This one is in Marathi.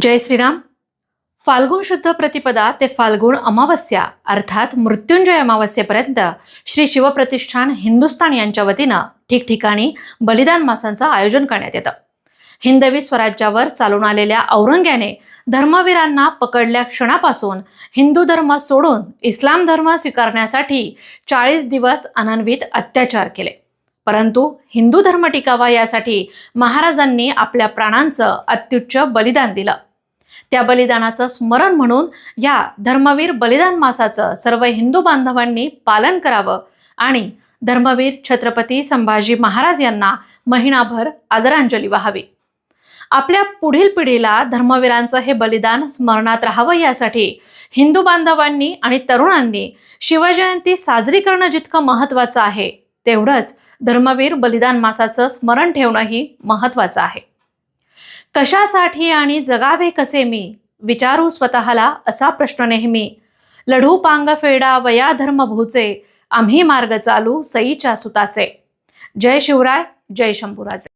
जय श्रीराम। फाल्गुन शुद्ध प्रतिपदा ते फाल्गुन अमावस्या अर्थात मृत्युंजय अमावस्येपर्यंत श्री शिवप्रतिष्ठान हिंदुस्थान यांच्या वतीनं ठिकठिकाणी बलिदान मासांचं आयोजन करण्यात येतं। हिंदवी स्वराज्यावर चालून आलेल्या औरंग्याने धर्मवीरांना पकडल्या क्षणापासून हिंदू धर्म सोडून इस्लाम धर्म स्वीकारण्यासाठी 40 दिवस अनन्वित अत्याचार केले। परंतु हिंदू धर्म टिकावा यासाठी महाराजांनी आपल्या प्राणांचं अत्युच्च बलिदान दिलं। त्या बलिदानाचं स्मरण म्हणून या धर्मवीर बलिदान मासाचं सर्व हिंदू बांधवांनी पालन करावं आणि धर्मवीर छत्रपती संभाजी महाराज यांना महिनाभर आदरांजली वाहावी। आपल्या पुढील पिढीला धर्मवीरांचं हे बलिदान स्मरणात राहावं यासाठी हिंदू बांधवांनी आणि तरुणांनी शिवजयंती साजरी करणं जितकं महत्त्वाचं आहे तेवढंच धर्मवीर बलिदान मासाचं स्मरण ठेवणंही महत्त्वाचं आहे। कशासाठी आणि जगावे कसे मी विचारू स्वतःला असा प्रश्न नेहमी, लढू पांग फेडा वया धर्म भूचे, आम्ही मार्ग चालू सईच्या सुताचे। जय शिवराय, जय शंभूराजे।